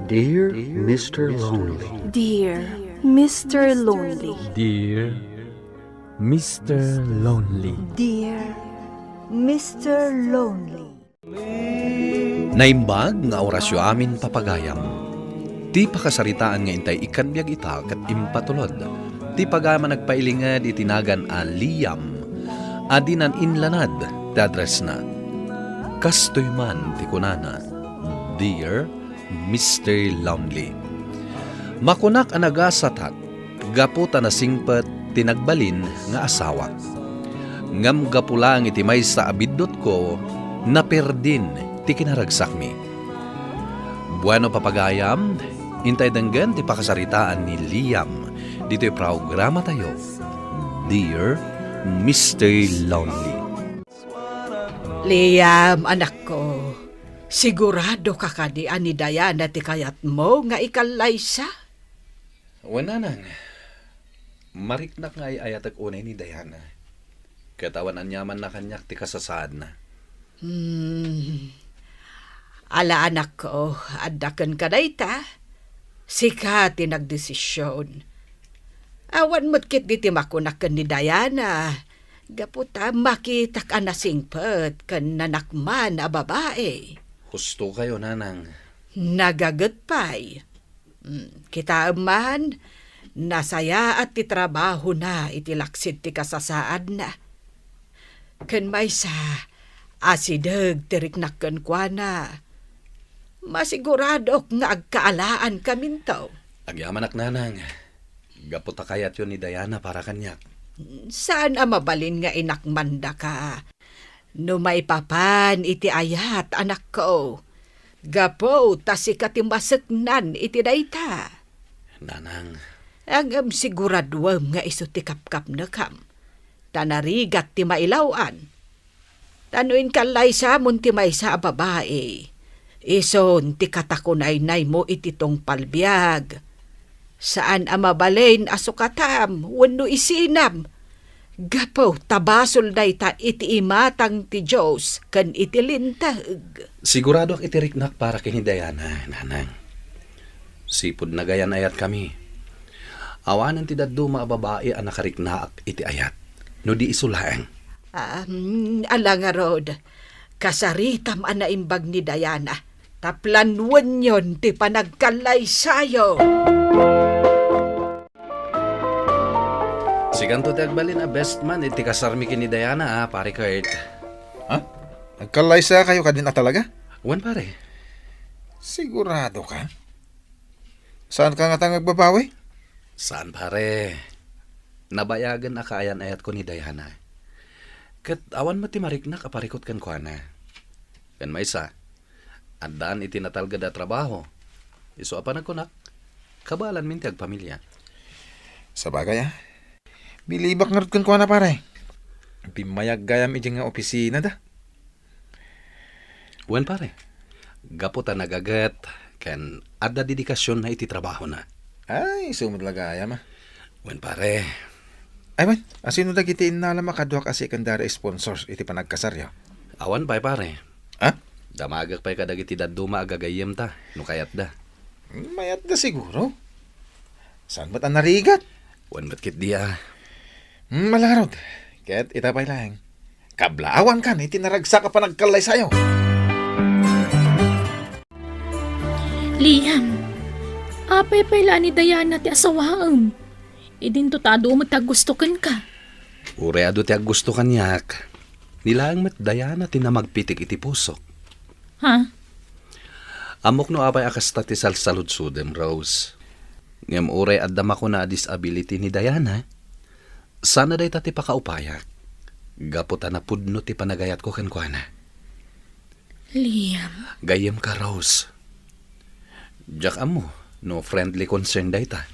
Dear Mr. Lonely. Dear Mr. Lonely. Dear Mr. Lonely. Dear Mr. Lonely. Naimbag nga orasyo amin papagayam. Ti pakasaritaan nga intay ikadbiyag ita kat impatulod. Ti pagama nagpailingad itinagan a liyam. Adinan inlanad ti address na. Kastoy man ti kunana. Dear Mr. Lonely. Makunak ang nagasatak. Gaputa na singpet tinagbalin nga asawa. Ngam gapulang iti may sa abidot ko na perdin ti kinaragsak mi. Bueno papagayam, intay denggan ti pakasaritaan ni Liam. Dito'y programa tayo. Dear Mr. Lonely. Liam, anak ko, sigurado ka kadi ani Diana ti kayat mo nga ikalay sa? Wananang, mariknak nga ay ayatak unay ni Diana. Katawan anyaman na kanyak ti kasasaad na. Ala anak ko, adakan ka dayta. Sika ti nagdesisyon. Awan mo't kit di ti makunakan ni Diana. Gaputa makita ka na singpet kan nanakman a babae. Husto kayo, nanang. Nagagat pa'y. Kita man, nasaya at ti trabaho na itilaksid ti kasasaad na. Kan may sa asideg tiriknakan kwa na. Masigurado nga agkaalaan kamintaw. Agyamanak nanang. Gaputa kayat yun ni Diana para kanyak. Saan mabalin nga inakmanda ka? No may papan iti ayat, anak ko. Gapo, tasika ti masaknan iti dayta. Nanang. Ang siguraduam nga iso ti kapkap na kam. Tanarigat ti mailawan. Tanuin kalay sa mun ti may sa babae. Ison ti katakunay-nay mo iti tong palbiag. Saan amabalin asukatam, wano isinam. Gapo, tabasol dayta iti imatang ti Diyos, kan iti lintag. Sigurado ak itiriknak para kini Diana, nanang. Sipod na gayan ayat kami. Awanan ti daddo mga babae ang nakariknaak iti ayat. No di isulaang. Ala nga rod, kasaritam anaimbag ni Diana. Taplanwan yon ti panagkalay sayo. Siganto ti agbalin a best man iti kasarmi kini Diana pare Kurt. Ha? Nagkalay sa kayo ka din talaga? Wan pare. Sigurado ka? Saan ka nga tang nagbabawi? Saan pare? Nabayagan na kaayan ayat ko ni Diana. Kat awan mo ti mariknak aparikot kan ko na. Kan maisa. Andaan iti natalgad a trabaho. Iso apa nagkunak. Kabalan minti ag pamilya. Sa bagay bilibak nga kan ko na pare. Pimayag gayam iti nga opisina da. Wan pare. Gaputa nagagat. Kan ada dedikasyon na iti trabaho na. Ay, sumod lagayam Wan pare. Ay man, asino da kiti inala makaduak as secondary sponsors iti panagkasarya? Awan pa'y pare. Ha? Damagak pa'y kadagiti daduma agagayem ta. No kayat da. Mayat da siguro. Saan ba't ang narigat? Wan ba't kit dia. Malarod. Ket itapay lang. Kablaawan kan, itinaragsa ka pa nagkalay sayo. Liam, apay pala ni Diana ti asawaam. Idin tado mo tagustukan ka. Ureado ti gusto kanyak. Nilaang met Diana tinamagpitik iti pusok. Ha? Amok no apay akasta ti salsaludsudem, Rose. Ngem ure addama ko na disability ni Diana. Sana day tati pakaupayak. Gaputa na pudno ti panagayat ko kankwana. Liam. Gayem ka, Rose. Diyak amo, no friendly concern day ta.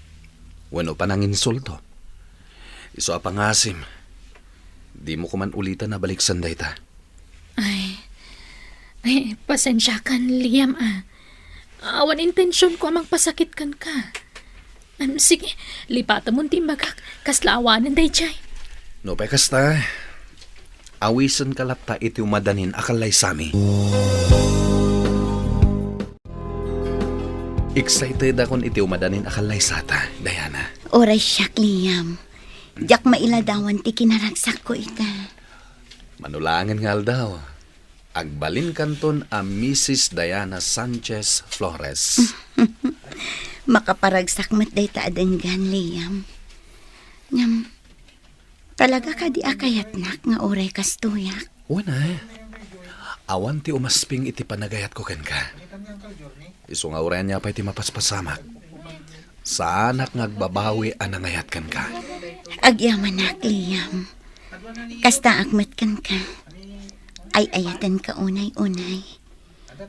Wano pa nang insulto. Iso apangasim. Di mo kuman ulitan na balik sanday ta. Ay, pasensya kan, Liam Awan intensyon ko amang pasakit kan ka. Sige, lipatan mo timbagak. Kaslaawanan day chay. No pa kasta. Awisan kalapta iti umadanin akalay sami. Excited akong iti umadanin akalay sata, Diana. Oray siyak, Liam. Diyak mailadawan ti kinaragsak ko ita. Manulangan nga aldaw. Agbalin kanton a Mrs. Diana Sanchez Flores. Makaparagsak mat day ta adenggan, Liam. Ngam, talaga ka di akayatnak nga oray kastuyak. Una, awan ti umasping iti panagayat ko ken ka. Isu nga uray niya pa iti mapaspasamak. Saanak ngagbabawi anangayat ken ka. Agyaman nak, Liam. Kasta akmat kan ka. Ay ayatan ka unay-unay.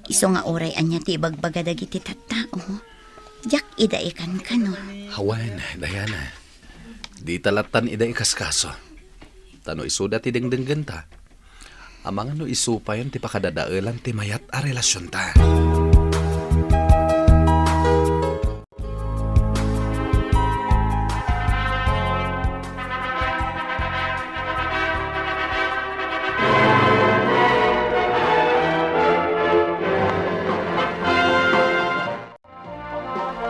Isu nga oray anya ti bagbagadag iti tattao. Jak idaikan ka no. Hawan, Diana. Di talatan ida ikaskaso. Tano isuda ti dengdenggan ta. Amang ano isupayan ti pakadadaelan ti mayat a relasyon ta.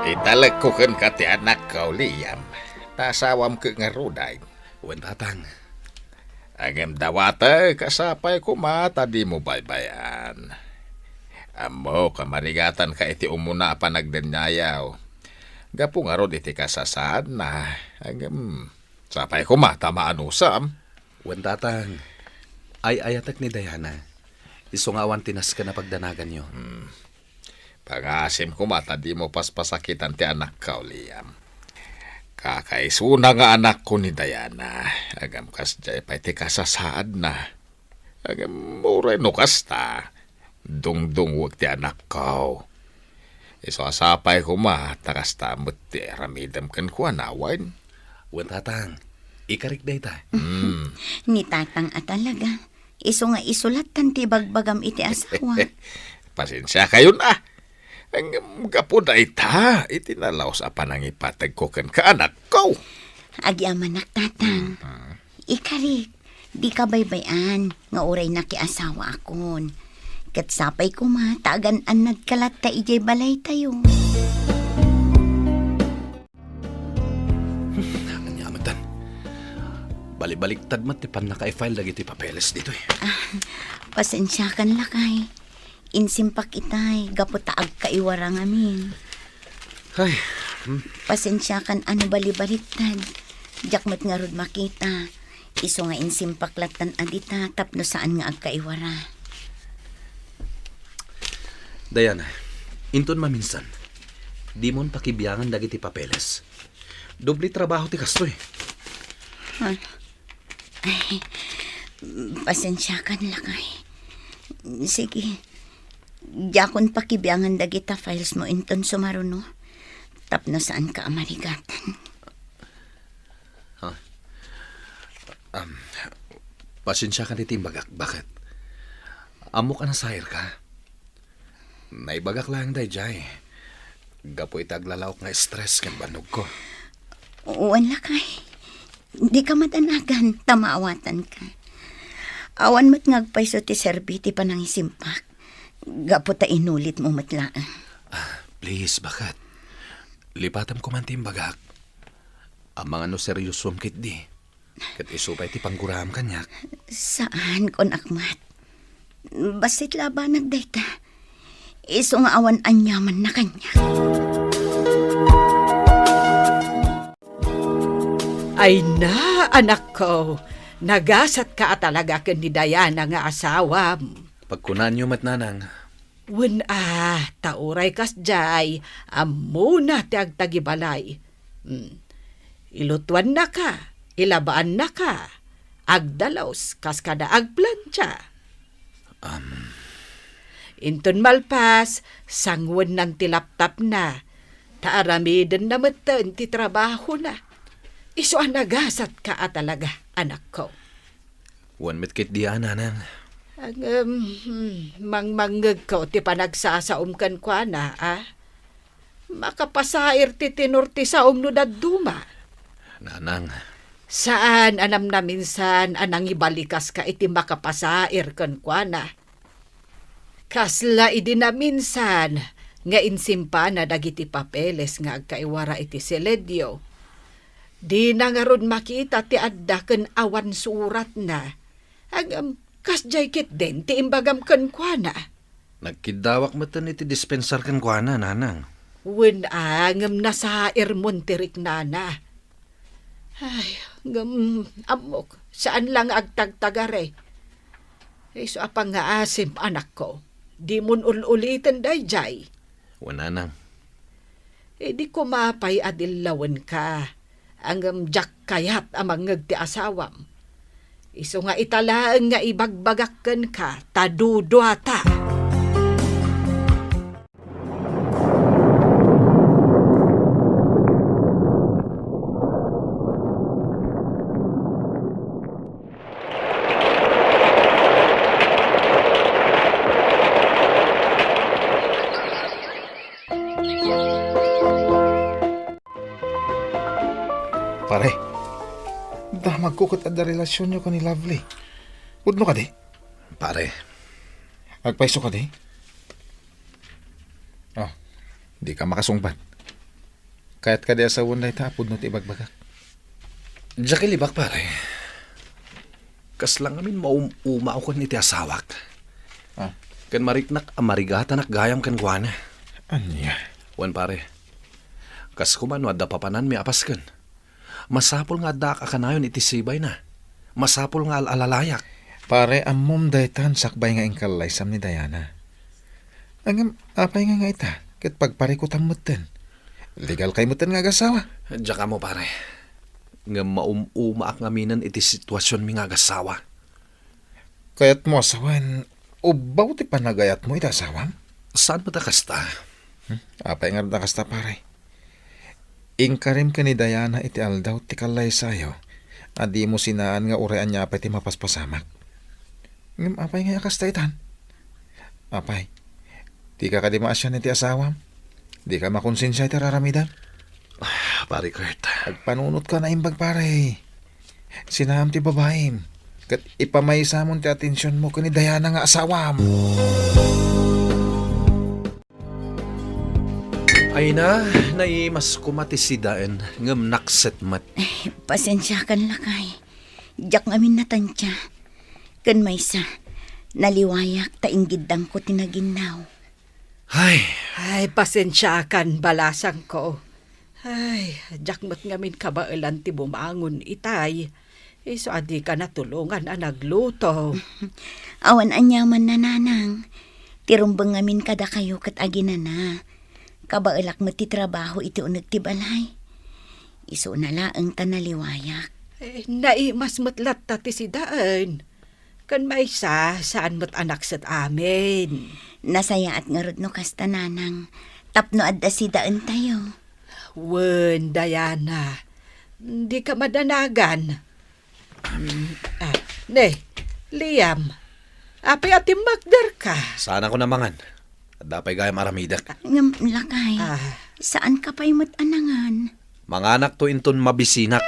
Italag ko kan ka ti anak ko, Liam. Tasawam ko nga ruday. Wen tatang. Angem dawata, kasapay ko mata di mo baybayan. Amo, kamarigatan ka iti umuna pa nagdanyayaw. Gapo nga rod iti kasasaan na. Angem, sapay ko mata maanusam. Wen tatang. Ay ayatak ni Diana. Isungawan tinas ka na pagdanagan nyo. Pangasim ko mata di mo paspasakitan ti anak ka, Liam. Kakaisuna nga anak ko ni Diana. Agam kas jay pa iti kasasaad na. Agam muray no kasta. Dungdung wag ti anak ko. Iso asapay ko takas tamot ti ramidam kan ko anawan. Wen tatang. Ikarik day ta. Ni tatang at talaga. Isu nga isulatan ti bagbagam iti asawa. Pasensya kayo na. Ang gapo na ita, itinalaw sa panang ipatag ko kan kaanak ko. Agyaman nak tatang. Ikarik, di ka baybayan, nga oray na kiasawa akon. Katsapay ko tagan anad kalat ta ijay balay tayo. Anyamatan. Balibaliktad mat ti pan naka-file dagiti papeles dito eh. Pasensya kan lakay. Insimpak itay, gaputaag kaiwarang amin. Ay, Pasensya kan ano balibaliktad. Jakmat nga rod makita. Iso nga insimpak latan adita tapno saan nga agkaiwara. Diana, inton maminsan, di mon pakibiyangan dagiti papeles. Dobli trabaho ti kasto eh. Ay, pasensya kan lakay. Sige, jakon pakibiyangan dagita files mo inton sumaruno. Tapno saan ka amarigatan. Pasensya ka ni Timbagak. Bakit? Amo ka na sayar ka. Naibagak lang day, Jay. Gapo itaglalaok nga stress kan banog ko. Uwan lakay. Di ka matanagan, tamaawatan ka. Awan mo't ngagpaiso ti serbiti pa nang isimpak. Gapo ta inulit mo matlaan. Please, bakit? Lipatam ko man Timbagak. Ang mga no seryosum kit di. Kat isupay ti pangguram kanyak. Saan kon akmat? Basit labanag dayta. Iso nga awan anyaman na kanya. Ay na, anak ko. Nagasat ka talaga ken ni Diana nga asawa. Pagkunan nyo matnanang. Wen tauray kas jay. Amuna ti agtagibalay. Ilutuan na ka. Ilabaan na ka. Agdalaws kas kada agplantsa. Inton malpas, sangwan ng tilaptap na. Taaramiden na matan ti trabaho na. Iso ang nagasat ka talaga, anak ko. One mitkit di ananang. Mangmanggag ko ti panagsasaom kan kwa na, Makapasair ti tinurti sa umno daduma. Nanang. Saan anam na minsan anang ibalikas ka iti makapasair kan kwa na. Kasla idi na minsan, nga insimpa na dagiti papeles nga agkaiwara iti Seledio. Di na nga ron makita ti adda ken awan surat na. Agam kasjay kit den ti imbagam ken kuana. Nagkidawak mo iti dispensar kan kuana, nanang. Wen angam nasa irmon tirik nana. Ay, amok, saan lang agtagtagare? So apang nga asim anak ko, di mun ulitin dayjay. Wana nang. Di ko mapay adilawan ka. Ang jak kayat amang ngagti asawam. Iso nga italaan nga ibagbagakken ka, tadudwata. Pare, damag ko kat ada relasyon nyo ka ni Lovely. Udno ka di? Pare, Agpaiso ka di? Oh, di ka makasungbat. Kaya't ka di asawon na itapod no ti ibagbagak. diya kilibak pare. Kas lang amin maumao ko ni ti asawak. Ah, Kan mariknak amarigata nak gayam kan kuana. anya? Wan pare, kas kuman wadda papanan mi apas kan. Masapol nga dak akanayon iti sibay na. Masapol nga alalayak. Pare, amom daytan sakbay nga ingkalay sam ni Diana. Ang apay nga ita, kat pagparikutan mo ten. Legal kay mo ten nga agasawa. Diya ka mo pare. Nga maumaak ngaminan iti sitwasyon mi nga agasawa. Kaya't mo asawan, ubaw ti panagayat mo ita asawam? Saan mo takasta? Apay nga nakasta pare. Ingkarim ka ni Diana iti aldaw ti kalay sayo. Adi mo sinaan nga urean niya apay ti mapaspasamak. Ngam apay nga akasta itan. Apay, di ka di maasyan iti asawam. Di ka makonsensya iti raramidan. Pare Kurt. Agpanunot ka na imbag pare. Sinaham ti babaim. Kat ipamaisamon ti atensyon mo ka ni Diana nga asawam. Ay na, naimas kumati si Daen ngam nakset mat. Pasensya kan lakay. Jak ngamin natansya. Kan maysa, naliwayak ta inggidang ko tinaginaw. Ay, Ay, pasensya kan balasang ko. Ay, jakmat ngamin kabailan ti bumangon itay. So adi ka natulungan a nagluto. Awan anyaman na nanang. Tirumbang ngamin kada kayo kat agina na. Kabailak mo ti trabaho iti unag ti balay. Iso na laang tanaliwayak. Naimas matlat ta ti si Daan. Kan may saan mo't anak sat amin. Nasaya at ngarod no kasta nanang. Tapno adda si Daan tayo. Wen, Diana. Di ka madanagan. Ne, Liam. Apay ating magdar ka. sana ko namangan. At dapay gayam aramidak. Ngam lakay. Saan ka pa'y matanangan? Mga anak to inton mabisinak.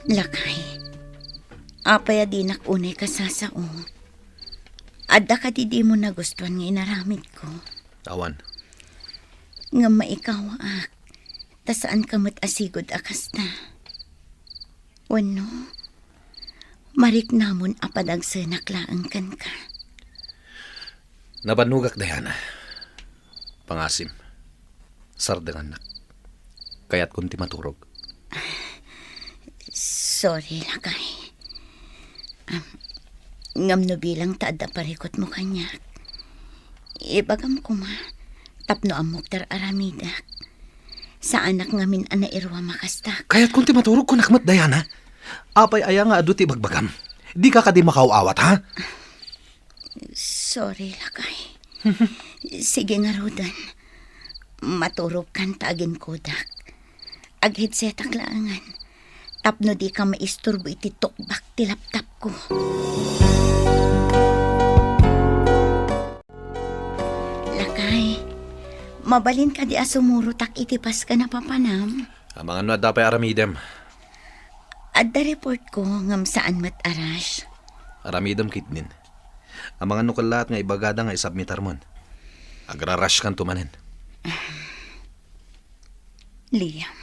Lakay. Apay adinak unay kasasao. Adda ka di mo nagustuhan nga inaramid ko. Awan, Nga maikawaak. Ta saan ka matasigod akas na. Wano. Marik namon apadagsanak laang kan ka. nabanugak Diana. Pangasim. Sardangan nak. Kaya't kunti maturog. Sorry lakay. Ngam no bilang taada parikot mo kanya. Ibagam ko ma. Tapno amok tar aramidak. Sa anak ngamin ana irwa makastak. Kaya't kunti maturog ko nakmat Diana. Apay aya nga adu ti bagbagam. Di ka kadi makauawat ha? Sorry lakay. Sige nga Rodan. Maturog kan taagin kodak. Aghit setak laangan. Tapno di ka maisturbo iti tokbak ti laptop ko. Lakay. Mabalin ka di asumuro tak itipas ka na papanam. Ang mga ano dapay aramidem. Adda report ko ngam saan mat arash. Aramidem kitnin. Ang mga nukalat nga ibagada nga isubmitar mon. Agrarush kan tumanen. Liam,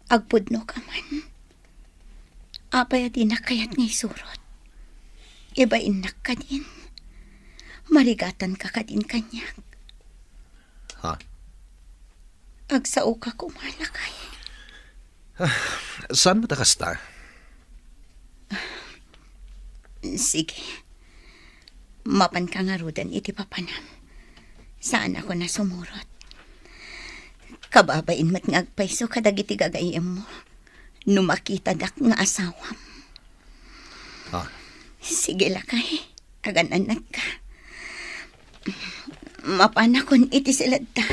agpudno ka man. Apay at inakayat nga isurot. Iba inak ka din. Marigatan ka din kanya. Ha? Agsao ka kumalakay. Saan matakas ta? Sige. Mapan ka nga rudan iti papanam. Saan ako na sumurot? Kababain mat nga agpaiso kadag iti gagayem mo. Numakita dak nga asawam. Ha? Sige lakay. Agan-anak ka. Mapanakon iti silad ta.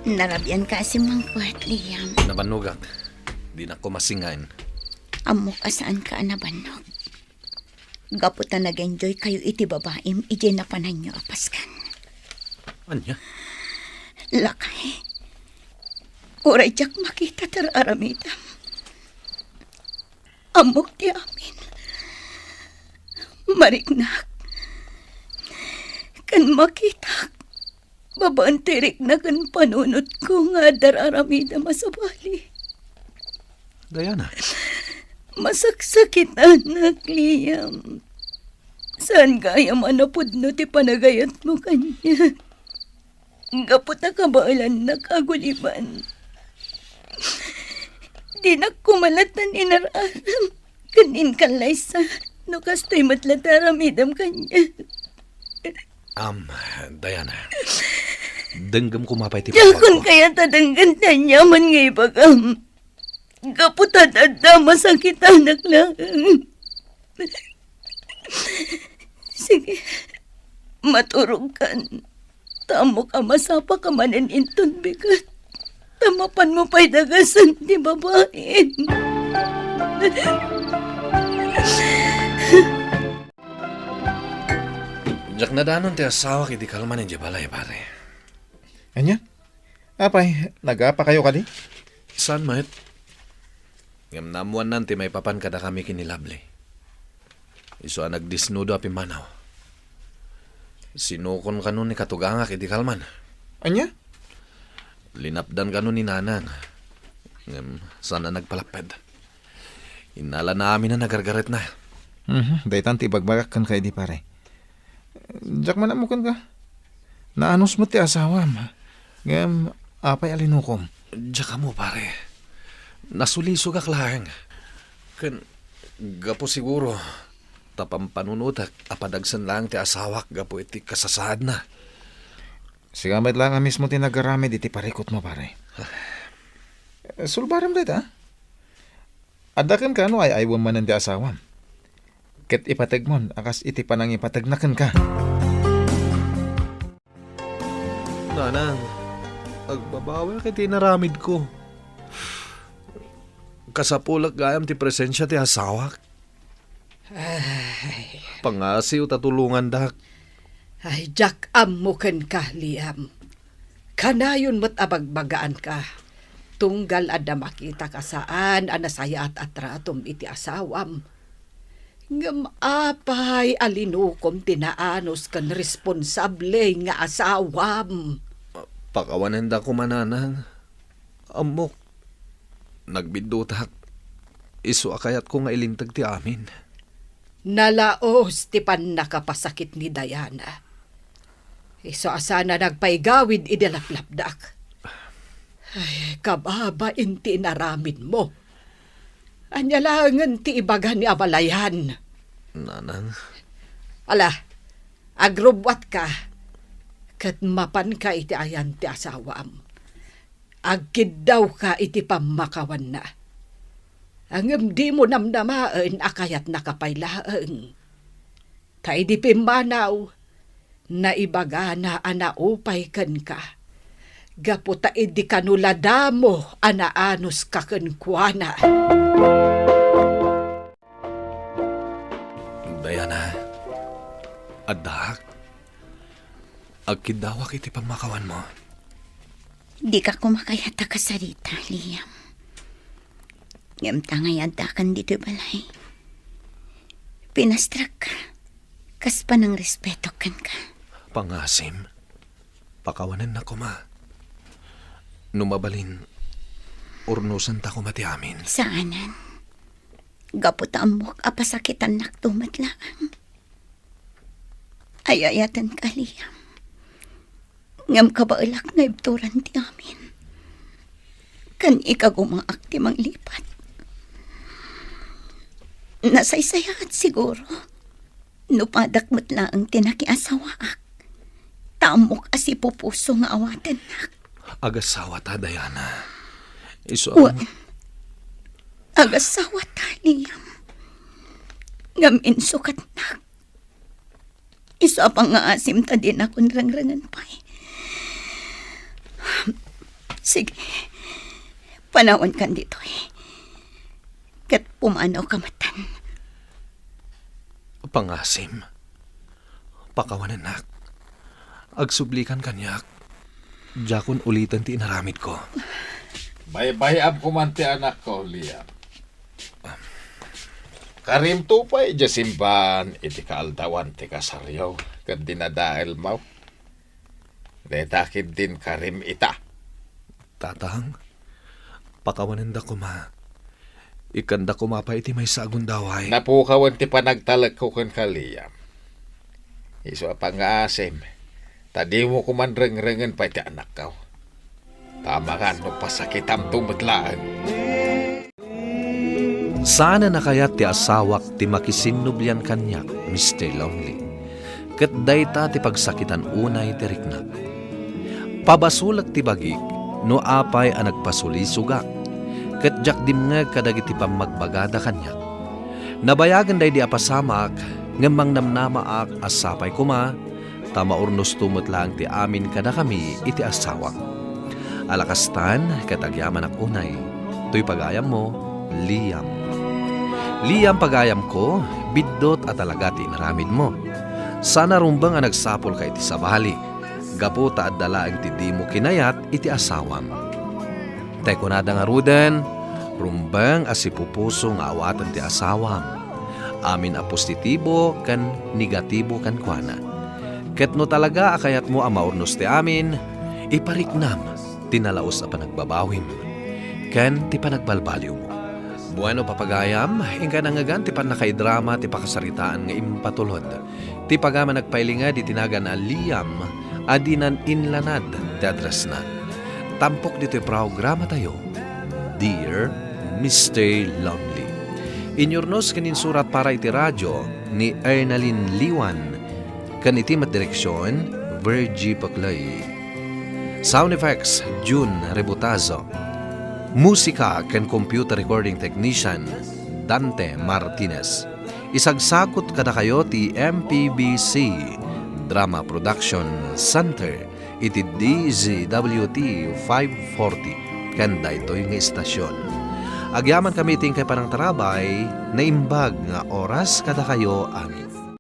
Narabyan ka si Mang Puat, Liam. Nabanugak. Di na ko masingain. Amok asaan ka nabanog. Gaputa nag-enjoy kayo iti babaim, ije na panan nyo apaskan. Anya? Lakay. Uray jak makita tararamidam. Amok ti amin. Mariknak. Kan makita. Babantirik na kan panunot ko nga dararamidam masabali. Diana. Masaksakit anak, Liam. Saan kaya manapod no ti panagayat mo kanya? Gaputa kabalan na kaguliban. Di na kumalatan inararam. Kanin kalay sa no kastoy matlataramidam kanya. Diana. Denggam ko mapay ti Yakon kaya tadanggan tanya man ngay bagam. Gaputa dada masakit anak lang. Sige, maturog kan. Tamo ka masapa ka manin inton bigat. Tamapan mo pa'y dagasan di babae. Jak na danon ti asawa kiti kalmanin di balay pare. Anya? Apay, nag-apa kayo kadi? Saan mat? Ngam namuan nanti may papan kada kami kinilable. Iso nagdisnudo api manaw. Sinukon kanon ni katuganga kiti kalman. Anya? Linapdan kanon ni nanang. Ngam sana nagpalapad. Inala namin na nagargaret na. Daytan ti bagbagak kan kay di pare. Jak man amukan ka. Naanos mo ti asawam. Ngam, apay alinukom. Diyak mo pare. Nasulisog ak lang. Kan, gapo siguro. Tapang panunutak, apadagsan lang ti asawak, gapo iti kasasad na. Sigamit lang ang mismo tinagaramid iti parikot mo pare. Sulbaram dit ha? Adakan ka no ay aywan manan ti asawam. Ket ipatag mon, akas iti panang ipatagnakan ka. Nanang, agbabawal kay tinaramid ko. Kasapulak gayam ti presensya ti asawak. Ay, Pangasiw tatulungan dak. ay jak amuken ka, Liam. Kanayon mo't abagbagaan ka. Tunggal adda makita ka saan anasaya at atratom iti asawam. Ngam apay alinukom tinaanos kan responsable nga asawam. Pakawanan da ko mananang. Amok. Nagbidutak. Isu akayat ko nga ilintag ti amin. Nalaos ti pan nakapasakit ni Diana. Iso asana nagpaigawid idalaplapdak. Ay, kababa inti naramin mo. Anyalangan ti ibaga ni abalayan. Nanang. Ala, agrubwat ka. Kat mapan ka iti ayan ti asawam. Agkid daw ka iti pamakawan na. Ang di mo namnamaan akayat nakapaylaan. Tay di pimanaw, na ibaga na anaupay kan ka. Gaputa idi kanulada mo anaanos kakenkwana. Diana, adak. Agkidawak iti pamakawan mo. Di ka kumakayata ka sarita, Liam. Ngam tangay adakan dito balay. Pinastrak ka. Kas pa ng respeto kan ka. Pangasim, pakawanan na ko ma. Numabalin, urnusan ta ko mati amin. Saanan? Gapot amok apasakitan naktumat lang. Ayayatan ka, Liam. Ngam kabailak na ibturan ti amin. Kan ikagumaak ti manglipat. Nasaysayaat siguro. Nupadak mo't lang ang tinakiasawaak. Tamok asi pupuso nga awatan nak. Agasawa ta, Diana. Iso Wa. Agasawa ta, Liam. Ngamin sukat nak. Isa pa nga asim ta din akong rangrangan pa. Sige. Panawan kan dito eh. Kat pumanaw kamatan. pangasim. Pakawanan nak. Agsublikan kanyak. Jakon ulitan ti inaramid ko. Bay-bayab ko man ti anak ko, Liam. Karim tupay, jasimban, iti kaaldawan ti kasaryaw, kad dinadael maw. Detakid din karim ita. Tatang, pakawanan da ko ma. Ikanda ko mapa iti may sagun daway. Napukawan ti panagtalag ko kan Liam. Iso apang asim, tadi mo kumanreng-rengen pa iti anak ko. Tama ka, no pasakitam tumutlaan. Sana nakayat ti asawak ti makisinubyan kanyak, Mr. Lonely. Ket dayta ti pagsakitan unay ti riknak. Pabasulat ti bagik, no apay ang nagpasulisugak. Ket jak dimngeg kadagiti pamagbagada kanyak. Nabayagan day di apasamak, ngamang namnamaak asapay kuma, tama urnos tumot lang ti amin kada kami iti asawak. Alakastan, katagyaman ak unay, to'y pagayam mo, Liam. Liam pagayam ko, biddot at talaga ti inaramid mo. Sana rumbang ang nagsapol ka iti sabali, gaputa at dala ang ti di mo kinayat iti asawam. Teko na nga ruden, rumbang asipupuso nga awatan ti asawam. Amin a positibo kan negatibo kan kuana. Ket no talaga akayat mo ang maurnos ti amin, ipariknam tinalaos a panagbabawim. Ken ti panagbalbaliw mo. Bueno papagayam, ingka nangagan ti panakaidrama ti pakasaritaan nga impatulod. Ti pagama nagpailinga di tinagan a Liam, adinan inlanad ti adres na. Tampok dito'y programa tayo, Dear Mr. Lonely. Inyornos kanin surat para iti radyo ni Ernalyn Liwan, kan iti matdireksyon, Virgie Paclay. Sound effects, June Rebutazo. Musika kan computer recording technician, Dante Martinez. Isagsakot kada kayo ti MPBC Drama Production Center iti DZWT 540 kanda ito'y nga istasyon. Agyaman kami ting kay panang tarabay na imbag nga oras kada kayo amin.